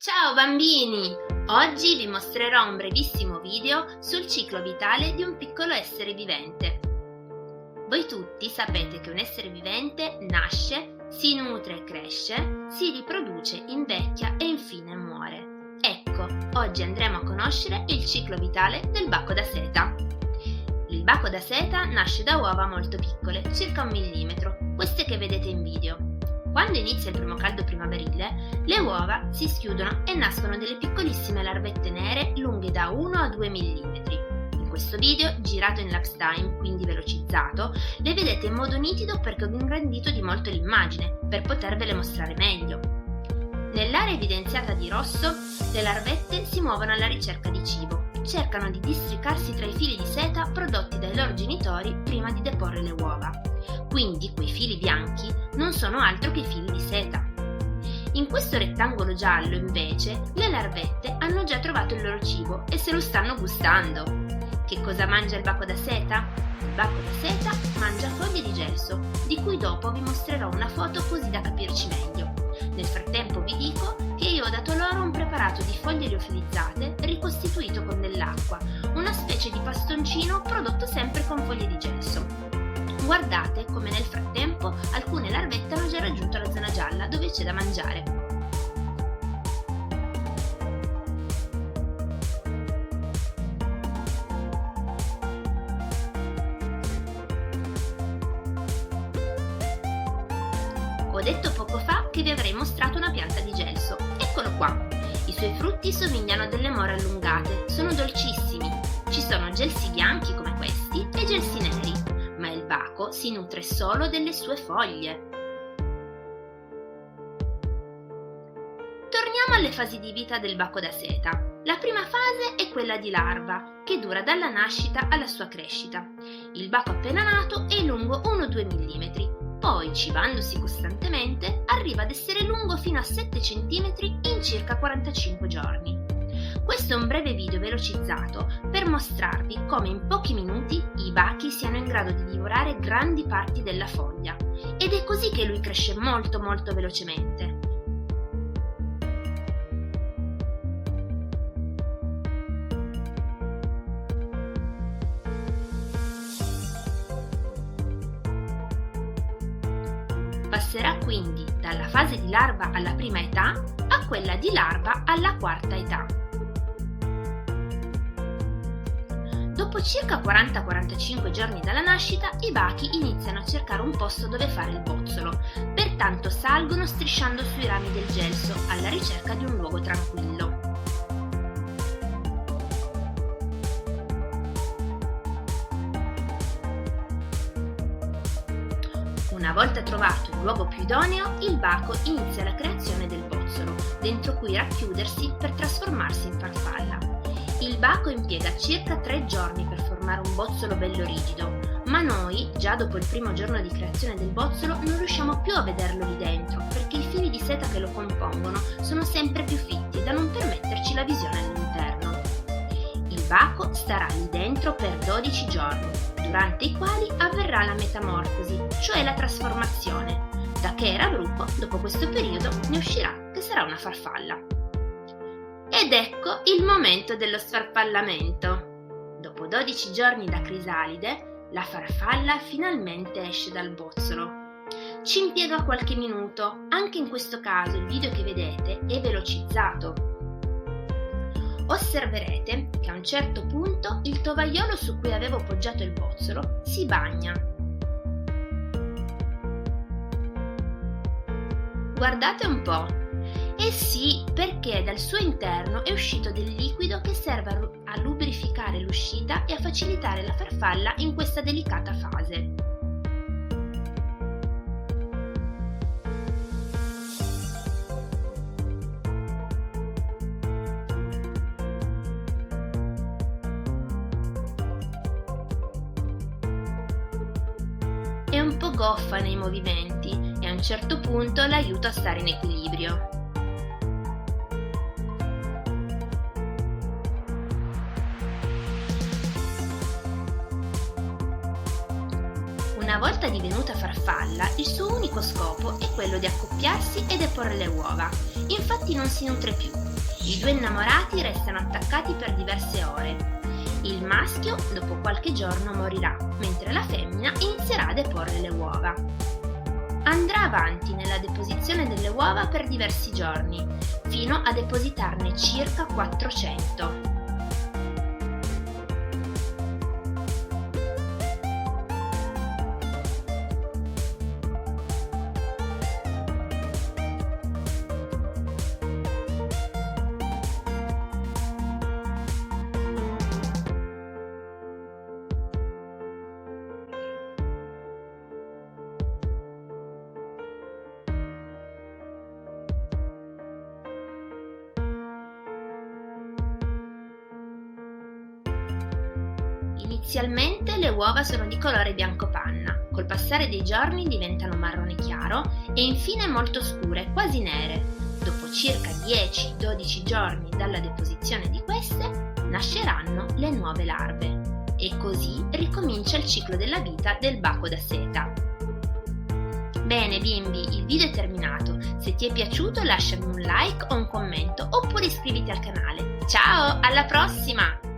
Ciao bambini! Oggi vi mostrerò un brevissimo video sul ciclo vitale di un piccolo essere vivente. Voi tutti sapete che un essere vivente nasce, si nutre e cresce, si riproduce, invecchia e infine muore. Ecco, oggi andremo a conoscere il ciclo vitale del baco da seta. Il baco da seta nasce da uova molto piccole, circa 1 millimetro, queste che vedete in video. Quando inizia il primo caldo primaverile, le uova si schiudono e nascono delle piccolissime larvette nere lunghe da 1 a 2 mm. In questo video, girato in lapse time, quindi velocizzato, le vedete in modo nitido perché ho ingrandito di molto l'immagine, per potervele mostrare meglio. Nell'area evidenziata di rosso, le larvette si muovono alla ricerca di cibo, cercano di districarsi tra i fili di seta prodotti dai loro genitori prima di deporre le uova. Quindi quei fili bianchi non sono altro che fili di seta. In questo rettangolo giallo, invece, le larvette hanno già trovato il loro cibo e se lo stanno gustando. Che cosa mangia il baco da seta? Il baco da seta mangia foglie di gelso, di cui dopo vi mostrerò una foto così da capirci meglio. Nel frattempo vi dico che io ho dato loro un preparato di foglie liofilizzate ricostituito con dell'acqua, una specie di pastoncino prodotto sempre con foglie di gelso. Guardate come nel frattempo alcune larvette hanno già raggiunto la zona gialla dove c'è da mangiare. Ho detto poco fa che vi avrei mostrato una pianta di gelso. Eccolo qua. I suoi frutti somigliano a delle more allungate, sono dolcissimi. Ci sono gelsi bianchi come questi e gelsi neri, ma il baco si nutre solo delle sue foglie. Torniamo alle fasi di vita del baco da seta. La prima fase è quella di larva, che dura dalla nascita alla sua crescita. Il baco appena nato è lungo 1-2 mm. Poi, cibandosi costantemente, arriva ad essere lungo fino a 7 cm in circa 45 giorni. Questo è un breve video velocizzato per mostrarvi come in pochi minuti i bachi siano in grado di divorare grandi parti della foglia. Ed è così che lui cresce molto velocemente. Passerà quindi dalla fase di larva alla prima età a quella di larva alla quarta età. Dopo circa 40-45 giorni dalla nascita, i bachi iniziano a cercare un posto dove fare il bozzolo, pertanto salgono strisciando sui rami del gelso alla ricerca di un luogo tranquillo. Una volta trovato il luogo più idoneo, il baco inizia la creazione del bozzolo, dentro cui racchiudersi per trasformarsi in farfalla. Il baco impiega circa 3 giorni per formare un bozzolo bello rigido, ma noi, già dopo il primo giorno di creazione del bozzolo, non riusciamo più a vederlo lì dentro, perché i fili di seta che lo compongono sono sempre più fitti da non permetterci la visione all'interno. Il baco starà lì dentro per 12 giorni, durante i quali avverrà la metamorfosi, cioè la trasformazione. Da che era bruco, dopo questo periodo ne uscirà che sarà una farfalla. Ed ecco il momento dello sfarfallamento. Dopo 12 giorni da crisalide, la farfalla finalmente esce dal bozzolo. Ci impiega qualche minuto, anche in questo caso il video che vedete è velocizzato. Osserverete che a un certo punto il tovagliolo su cui avevo poggiato il bozzolo si bagna. Guardate un po'. Eh sì, perché dal suo interno è uscito del liquido che serve a lubrificare l'uscita e a facilitare la farfalla in questa delicata fase. È un po' goffa nei movimenti e a un certo punto l'aiuto a stare in equilibrio. Una volta divenuta farfalla, il suo unico scopo è quello di accoppiarsi e deporre le uova. infatti non si nutre più. I due innamorati restano attaccati per diverse ore. Il maschio dopo qualche giorno morirà, mentre la femmina inizierà a deporre le uova. Andrà avanti nella deposizione delle uova per diversi giorni, fino a depositarne circa 400. Inizialmente le uova sono di colore bianco panna, col passare dei giorni diventano marrone chiaro e infine molto scure, quasi nere. Dopo circa 10-12 giorni dalla deposizione di queste, nasceranno le nuove larve. E così ricomincia il ciclo della vita del baco da seta. Bene bimbi, il video è terminato. Se ti è piaciuto lasciami un like o un commento oppure iscriviti al canale. Ciao, alla prossima!